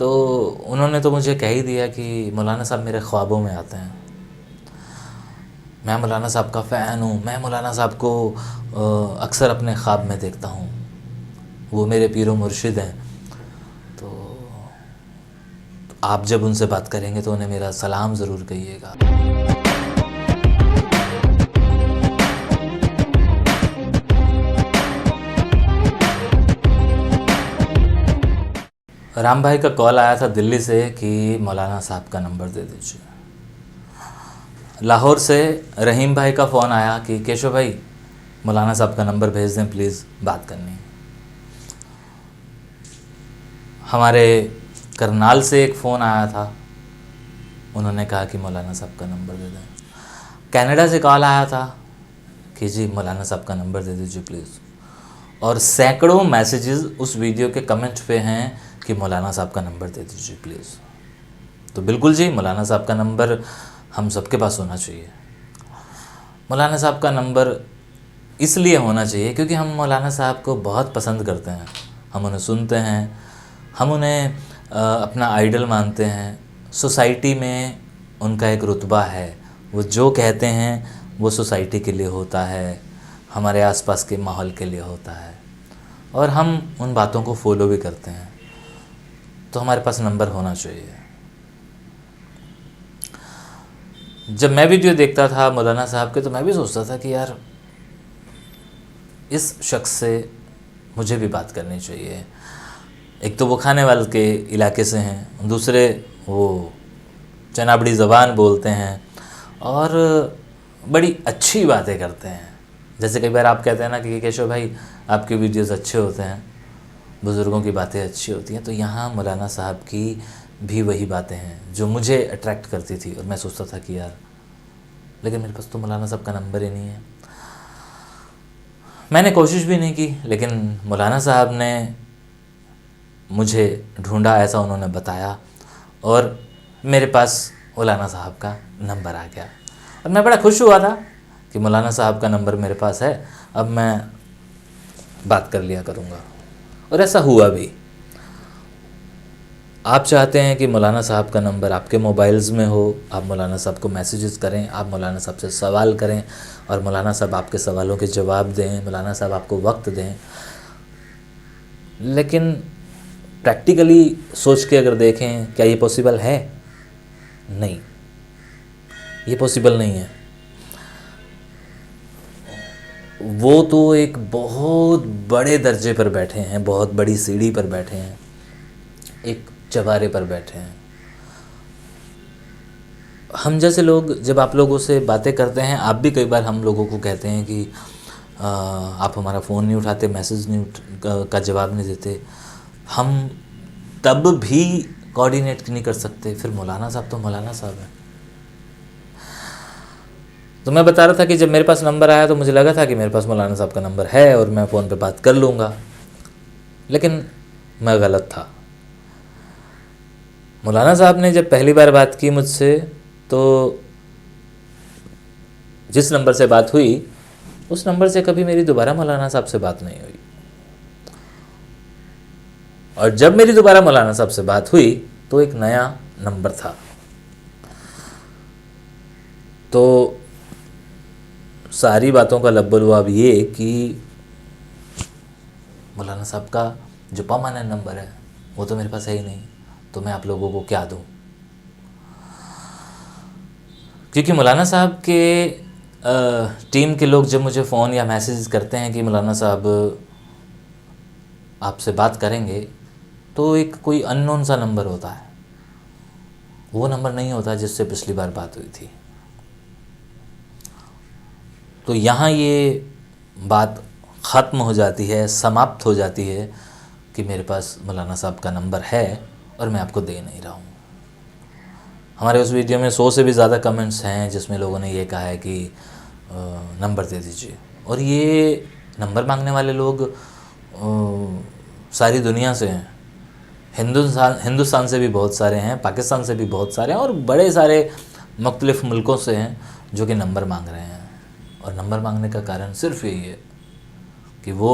तो उन्होंने तो मुझे कह ही दिया कि मौलाना साहब मेरे ख्वाबों में आते हैं, मैं मौलाना साहब का फ़ैन हूँ, मैं मौलाना साहब को अक्सर अपने ख्वाब में देखता हूँ, वो मेरे पीर व मुर्शिद हैं। तो आप जब उनसे बात करेंगे तो उन्हें मेरा सलाम ज़रूर कहिएगा। राम भाई का कॉल आया था दिल्ली से कि मौलाना साहब का नंबर दे दीजिए। लाहौर से रहीम भाई का फ़ोन आया कि केशव भाई मौलाना साहब का नंबर भेज दें, प्लीज़ बात करनी है। हमारे करनाल से एक फ़ोन आया था, उन्होंने कहा कि मौलाना साहब का नंबर दे दें। कनाडा से कॉल आया था कि जी मौलाना साहब का नंबर दे दीजिए प्लीज़। और सैकड़ों मैसेजेस उस वीडियो के कमेंट पे हैं कि मौलाना साहब का नंबर दे दीजिए प्लीज़। तो बिल्कुल जी, मौलाना साहब का नंबर हम सबके पास होना चाहिए। मौलाना साहब का नंबर इसलिए होना चाहिए क्योंकि हम मौलाना साहब को बहुत पसंद करते हैं, हम उन्हें सुनते हैं, हम उन्हें अपना आइडल मानते हैं। सोसाइटी में उनका एक रुतबा है, वो जो कहते हैं वो सोसाइटी के लिए होता है, हमारे आसपास के माहौल के लिए होता है, और हम उन बातों को फॉलो भी करते हैं। तो हमारे पास नंबर होना चाहिए। जब मैं वीडियो देखता था मौलाना साहब के तो मैं भी सोचता था कि यार इस शख्स से मुझे भी बात करनी चाहिए। एक तो वो खानेवाल के इलाके से हैं, दूसरे वो चनाबड़ी ज़बान बोलते हैं और बड़ी अच्छी बातें करते हैं। जैसे कई बार आप कहते हैं ना कि केशव भाई आपके वीडियोस अच्छे होते हैं, बुज़ुर्गों की बातें अच्छी होती हैं, तो यहाँ मौलाना साहब की भी वही बातें हैं जो मुझे अट्रैक्ट करती थी। और मैं सोचता था कि यार लेकिन मेरे पास तो मौलाना साहब का नंबर ही नहीं है। मैंने कोशिश भी नहीं की, लेकिन मौलाना साहब ने मुझे ढूंढा, ऐसा उन्होंने बताया, और मेरे पास मौलाना साहब का नंबर आ गया। और मैं बड़ा खुश हुआ था कि मौलाना साहब का नंबर मेरे पास है, अब मैं बात कर लिया करूँगा। और ऐसा हुआ भी। आप चाहते हैं कि मौलाना साहब का नंबर आपके मोबाइल्स में हो, आप मौलाना साहब को मैसेजेस करें, आप मौलाना साहब से सवाल करें और मौलाना साहब आपके सवालों के जवाब दें, मौलाना साहब आपको वक्त दें। लेकिन प्रैक्टिकली सोच के अगर देखें, क्या ये पॉसिबल है? नहीं, ये पॉसिबल नहीं है। वो तो एक बहुत बड़े दर्जे पर बैठे हैं, बहुत बड़ी सीढ़ी पर बैठे हैं, एक चबारे पर बैठे हैं। हम जैसे लोग जब आप लोगों से बातें करते हैं, आप भी कई बार हम लोगों को कहते हैं कि आप हमारा फ़ोन नहीं उठाते, मैसेज का जवाब नहीं देते, हम तब भी कोऑर्डिनेट नहीं कर सकते। फिर मौलाना साहब तो मौलाना साहब हैं। तो मैं बता रहा था कि जब मेरे पास नंबर आया तो मुझे लगा था कि मेरे पास मौलाना साहब का नंबर है और मैं फ़ोन पे बात कर लूँगा, लेकिन मैं गलत था। मौलाना साहब ने जब पहली बार बात की मुझसे, तो जिस नंबर से बात हुई उस नंबर से कभी मेरी दोबारा मौलाना साहब से बात नहीं हुई। और जब मेरी दोबारा मौलाना साहब से बात हुई तो एक नया नंबर था। तो सारी बातों का लब्बलुआब ये कि मौलाना साहब का जो परमानेंट नंबर है वो तो मेरे पास है ही नहीं, तो मैं आप लोगों को क्या दूं? क्योंकि मौलाना साहब के टीम के लोग जब मुझे फ़ोन या मैसेज करते हैं कि मौलाना साहब आपसे बात करेंगे, तो एक कोई अननोन सा नंबर होता है, वो नंबर नहीं होता जिससे पिछली बार बात हुई थी। तो यहाँ ये बात ख़त्म हो जाती है, समाप्त हो जाती है कि मेरे पास मौलाना साहब का नंबर है और मैं आपको दे नहीं रहा हूँ। हमारे उस वीडियो में 100 से भी ज़्यादा कमेंट्स हैं जिसमें लोगों ने ये कहा है कि नंबर दे दीजिए। और ये नंबर मांगने वाले लोग सारी दुनिया से हैं। हिंदुस्तान से भी बहुत सारे हैं, पाकिस्तान से भी बहुत सारे हैं, और बड़े सारे मुख्तलिफ़ मुल्कों से हैं जो कि नंबर मांग रहे हैं। और नंबर मांगने का कारण सिर्फ यही है कि वो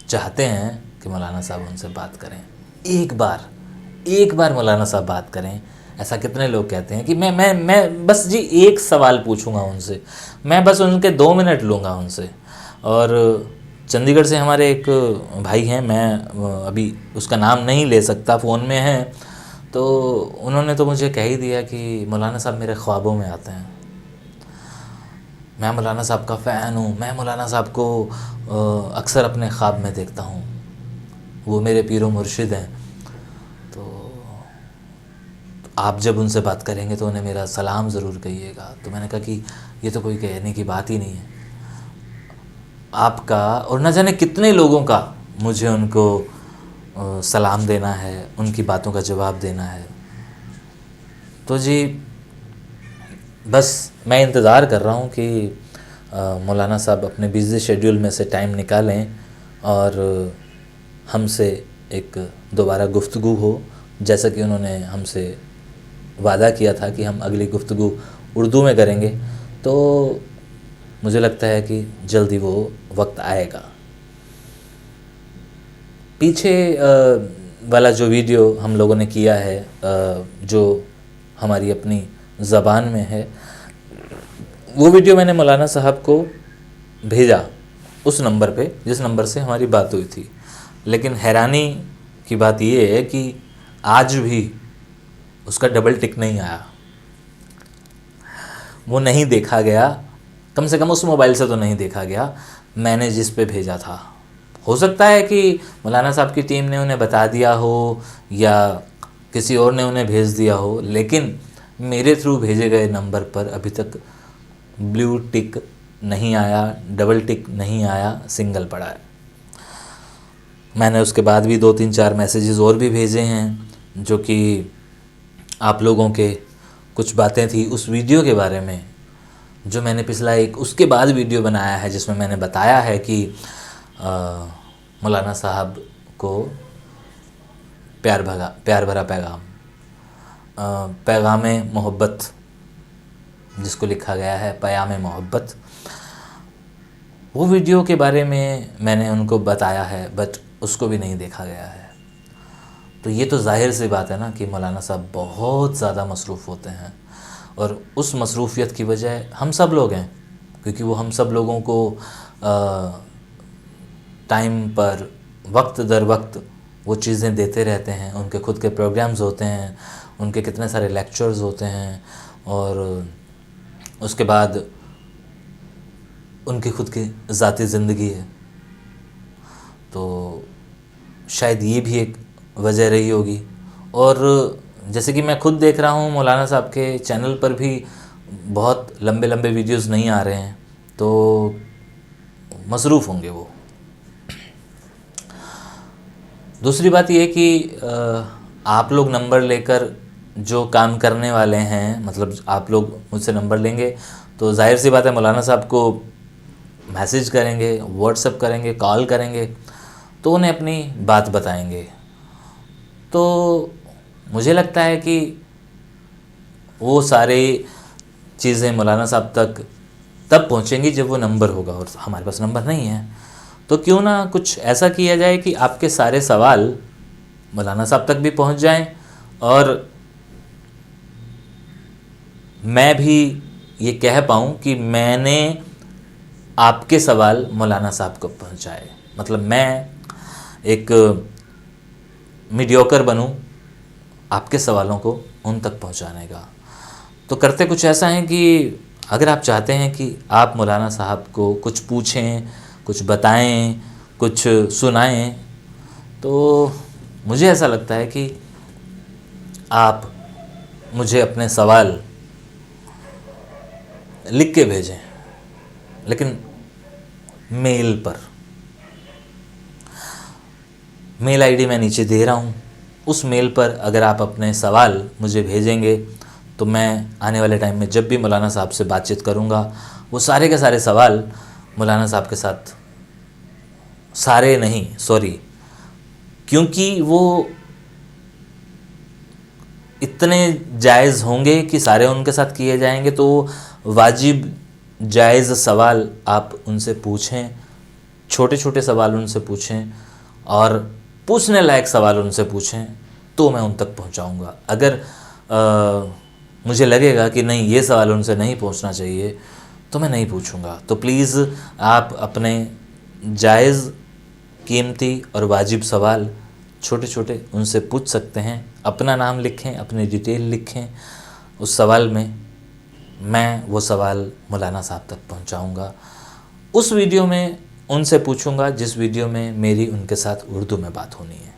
चाहते हैं कि मौलाना साहब उनसे बात करें, एक बार मौलाना साहब बात करें। ऐसा कितने लोग कहते हैं कि मैं बस जी एक सवाल पूछूंगा उनसे, मैं बस उनके 2 मिनट लूँगा उनसे। और चंडीगढ़ से हमारे एक भाई हैं, मैं अभी उसका नाम नहीं ले सकता, फ़ोन में है, तो उन्होंने तो मुझे कह ही दिया कि मौलाना साहब मेरे ख्वाबों में आते हैं, मैं मौलाना साहब का फ़ैन हूँ, मैं मौलाना साहब को अक्सर अपने ख्वाब में देखता हूँ, वो मेरे पीरो मुर्शिद हैं। तो आप जब उनसे बात करेंगे तो उन्हें मेरा सलाम ज़रूर कहिएगा। तो मैंने कहा कि ये तो कोई कहने की बात ही नहीं है, आपका और न जाने कितने लोगों का मुझे उनको सलाम देना है, उनकी बातों का जवाब देना है। तो जी बस मैं इंतज़ार कर रहा हूँ कि मौलाना साहब अपने बिज़ी शेड्यूल में से टाइम निकालें और हमसे एक दोबारा गुफ्तगू हो, जैसा कि उन्होंने हमसे वादा किया था कि हम अगली गुफ्तगू उर्दू में करेंगे। तो मुझे लगता है कि जल्दी वो वक्त आएगा। पीछे वाला जो वीडियो हम लोगों ने किया है, जो हमारी अपनी ज़बान में है, वो वीडियो मैंने मौलाना साहब को भेजा उस नंबर पे जिस नंबर से हमारी बात हुई थी। लेकिन हैरानी की बात ये है कि आज भी उसका डबल टिक नहीं आया, वो नहीं देखा गया, कम से कम उस मोबाइल से तो नहीं देखा गया मैंने जिस पे भेजा था। हो सकता है कि मौलाना साहब की टीम ने उन्हें बता दिया हो या किसी और ने उन्हें भेज दिया हो, लेकिन मेरे थ्रू भेजे गए नंबर पर अभी तक ब्लू टिक नहीं आया, डबल टिक नहीं आया, सिंगल पड़ा है। मैंने उसके बाद भी 2-3-4 मैसेजेस और भी भेजे हैं जो कि आप लोगों के कुछ बातें थी उस वीडियो के बारे में, जो मैंने पिछला एक उसके बाद वीडियो बनाया है जिसमें मैंने बताया है कि मौलाना साहब को प्यार भरा पैगाम, पैगाम मोहब्बत जिसको लिखा गया है पयाम मोहब्बत, वो वीडियो के बारे में मैंने उनको बताया है, बट उसको भी नहीं देखा गया है। तो ये तो जाहिर सी बात है ना कि मौलाना साहब बहुत ज़्यादा मसरूफ़ होते हैं और उस मसरूफ़ियत की वजह हम सब लोग हैं, क्योंकि वो हम सब लोगों को टाइम पर वक्त दर वक्त वो चीज़ें देते रहते हैं। उनके खुद के प्रोग्राम्स होते हैं, उनके कितने सारे लेक्चर्स होते हैं और उसके बाद उनकी खुद की ज़ाती ज़िंदगी है। तो शायद ये भी एक वजह रही होगी। और जैसे कि मैं खुद देख रहा हूँ मौलाना साहब के चैनल पर भी बहुत लंबे लंबे वीडियोस नहीं आ रहे हैं, तो मसरूफ़ होंगे वो। दूसरी बात ये कि आप लोग नंबर लेकर जो काम करने वाले हैं, मतलब आप लोग मुझसे नंबर लेंगे तो जाहिर सी बात है मौलाना साहब को मैसेज करेंगे, व्हाट्सएप करेंगे, कॉल करेंगे, तो उन्हें अपनी बात बताएंगे। तो मुझे लगता है कि वो सारे चीज़ें मौलाना साहब तक तब पहुंचेंगी जब वो नंबर होगा, और हमारे पास नंबर नहीं है। तो क्यों ना कुछ ऐसा किया जाए कि आपके सारे सवाल मौलाना साहब तक भी पहुंच जाएं और मैं भी ये कह पाऊँ कि मैंने आपके सवाल मौलाना साहब को पहुंचाए। मतलब मैं एक मीडियोकर बनूं आपके सवालों को उन तक पहुंचाने का। तो करते कुछ ऐसा है कि अगर आप चाहते हैं कि आप मौलाना साहब को कुछ पूछें, कुछ बताएं, कुछ सुनाएं, तो मुझे ऐसा लगता है कि आप मुझे अपने सवाल लिख के भेजें, लेकिन मेल पर। मेल आईडी मैं नीचे दे रहा हूँ, उस मेल पर अगर आप अपने सवाल मुझे भेजेंगे तो मैं आने वाले टाइम में जब भी मौलाना साहब से बातचीत करूँगा, वो सारे के सारे सवाल मौलाना साहब के साथ, सारे नहीं सॉरी, क्योंकि वो इतने जायज़ होंगे कि सारे उनके साथ किए जाएंगे, तो वाजिब जायज़ सवाल आप उनसे पूछें, छोटे छोटे सवाल उनसे पूछें और पूछने लायक सवाल उनसे पूछें, तो मैं उन तक पहुंचाऊंगा। अगर मुझे लगेगा कि नहीं ये सवाल उनसे नहीं पूछना चाहिए तो मैं नहीं पूछूंगा। तो प्लीज़ आप अपने जायज़, कीमती और वाजिब सवाल छोटे छोटे उनसे पूछ सकते हैं। अपना नाम लिखें, अपनी डिटेल लिखें उस सवाल में, मैं वो सवाल मौलाना साहब तक पहुंचाऊंगा। उस वीडियो में उनसे पूछूंगा जिस वीडियो में मेरी उनके साथ उर्दू में बात होनी है।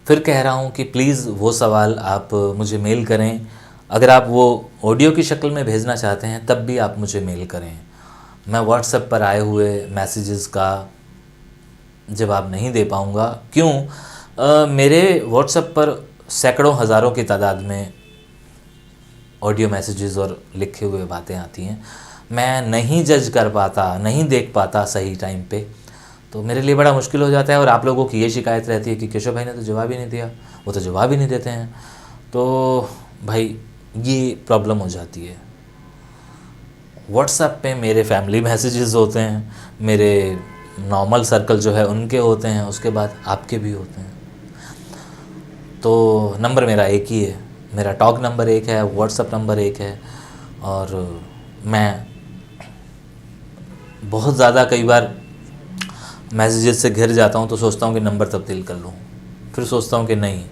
फिर कह रहा हूँ कि प्लीज़ वो सवाल आप मुझे मेल करें। अगर आप वो ऑडियो की शक्ल में भेजना चाहते हैं तब भी आप मुझे मेल करें। मैं व्हाट्सएप पर आए हुए मैसेजेस का जवाब नहीं दे पाऊँगा। क्यों? मेरे व्हाट्सएप पर सैकड़ों हज़ारों की तादाद में ऑडियो मैसेजेस और लिखे हुए बातें आती हैं। मैं नहीं जज कर पाता, नहीं देख पाता सही टाइम पे, तो मेरे लिए बड़ा मुश्किल हो जाता है। और आप लोगों की ये शिकायत रहती है कि केशव भाई ने तो जवाब ही नहीं दिया, वो तो जवाब ही नहीं देते हैं। तो भाई ये प्रॉब्लम हो जाती है। व्हाट्सएप पे मेरे फैमिली मैसेजेस होते हैं, मेरे नॉर्मल सर्कल जो है उनके होते हैं, उसके बाद आपके भी होते हैं। तो नंबर मेरा एक ही है, मेरा टॉक नंबर एक है, व्हाट्सएप नंबर एक है। और मैं बहुत ज़्यादा कई बार मैसेजेस से घिर जाता हूँ तो सोचता हूँ कि नंबर तब्दील कर लूँ। फिर सोचता हूँ कि नहीं,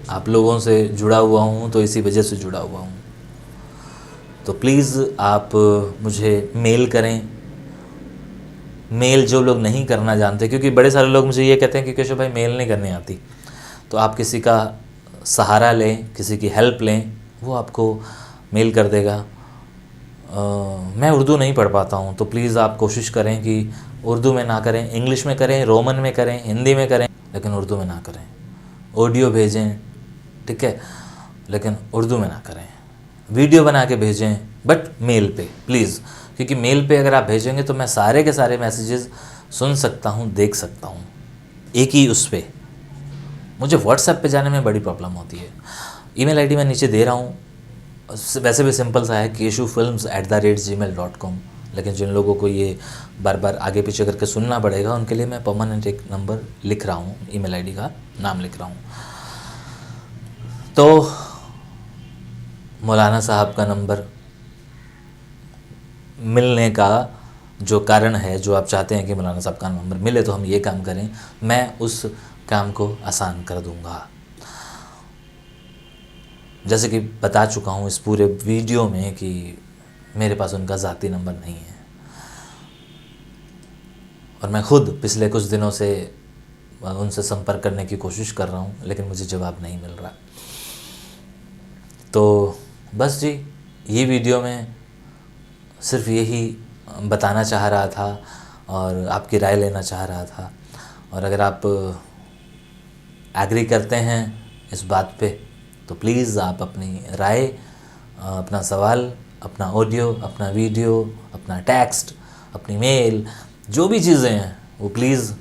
आप लोगों से जुड़ा हुआ हूँ तो इसी वजह से जुड़ा हुआ हूँ। तो प्लीज़ आप मुझे मेल करें। मेल जो लोग नहीं करना जानते, क्योंकि बड़े सारे लोग मुझे ये कहते हैं कि केशव भाई मेल नहीं करनी आती, तो आप किसी का सहारा लें, किसी की हेल्प लें, वो आपको मेल कर देगा। मैं उर्दू नहीं पढ़ पाता हूँ, तो प्लीज़ आप कोशिश करें कि उर्दू में ना करें, इंग्लिश में करें, रोमन में करें, हिंदी में करें, लेकिन उर्दू में ना करें। ऑडियो भेजें, ठीक है, लेकिन उर्दू में ना करें। वीडियो बना के भेजें, बट मेल पे प्लीज़, क्योंकि मेल पे अगर आप भेजेंगे तो मैं सारे के सारे मैसेजेस सुन सकता हूँ, देख सकता हूँ एक ही उस पर। मुझे व्हाट्सएप पे जाने में बड़ी प्रॉब्लम होती है। ईमेल आईडी मैं नीचे दे रहा हूँ, वैसे भी सिंपल सा है, keshufilms@gmail.com। लेकिन जिन लोगों को ये बार बार आगे पीछे करके सुनना पड़ेगा उनके लिए मैं परमानेंट एक नंबर लिख रहा हूँ, ईमेल आईडी का नाम लिख रहा हूँ। तो मौलाना साहब का नंबर मिलने का जो कारण है, जो आप चाहते हैं कि मौलाना साहब का नंबर मिले तो हम ये काम करें, मैं उस काम को आसान कर दूंगा। जैसे कि बता चुका हूँ इस पूरे वीडियो में कि मेरे पास उनका ज़ाती नंबर नहीं है, और मैं खुद पिछले कुछ दिनों से उनसे संपर्क करने की कोशिश कर रहा हूँ, लेकिन मुझे जवाब नहीं मिल रहा। तो बस जी, ये वीडियो में सिर्फ यही बताना चाह रहा था और आपकी राय लेना चाह रहा था। और अगर आप एग्री करते हैं इस बात पे तो प्लीज़ आप अपनी राय, अपना सवाल, अपना ऑडियो, अपना वीडियो, अपना टेक्स्ट, अपनी मेल, जो भी चीज़ें हैं वो प्लीज़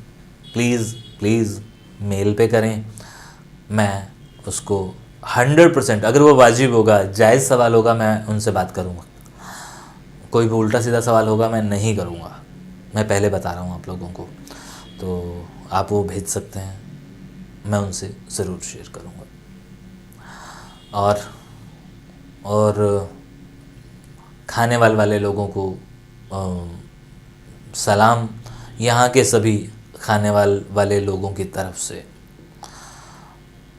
प्लीज़ प्लीज़ मेल पे करें। मैं उसको 100%, अगर वो वाजिब होगा, जायज़ सवाल होगा, मैं उनसे बात करूँगा। कोई भी उल्टा सीधा सवाल होगा मैं नहीं करूँगा, मैं पहले बता रहा हूँ आप लोगों को। तो आप वो भेज सकते हैं, मैं उनसे ज़रूर शेयर करूँगा। और खाने वाले लोगों को सलाम, यहाँ के सभी खाने वाले लोगों की तरफ से।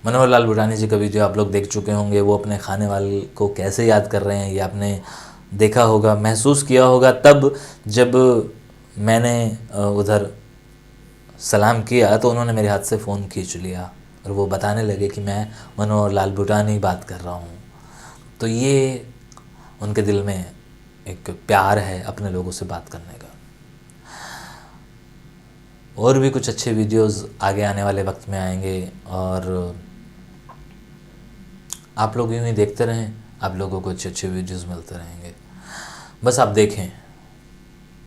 मनोहर लाल भूटानी जी का वीडियो आप लोग देख चुके होंगे, वो अपने खाने वाले को कैसे याद कर रहे हैं ये आपने देखा होगा, महसूस किया होगा तब जब मैंने उधर सलाम किया तो उन्होंने मेरे हाथ से फ़ोन खींच लिया और वो बताने लगे कि मैं मनोहर लाल भूटानी बात कर रहा हूँ। तो ये उनके दिल में एक प्यार है अपने लोगों से बात करने का। और भी कुछ अच्छे वीडियोस आगे आने वाले वक्त में आएंगे और आप लोग यूँ ही देखते रहें, आप लोगों को अच्छे अच्छे वीडियोस मिलते रहेंगे। बस आप देखें।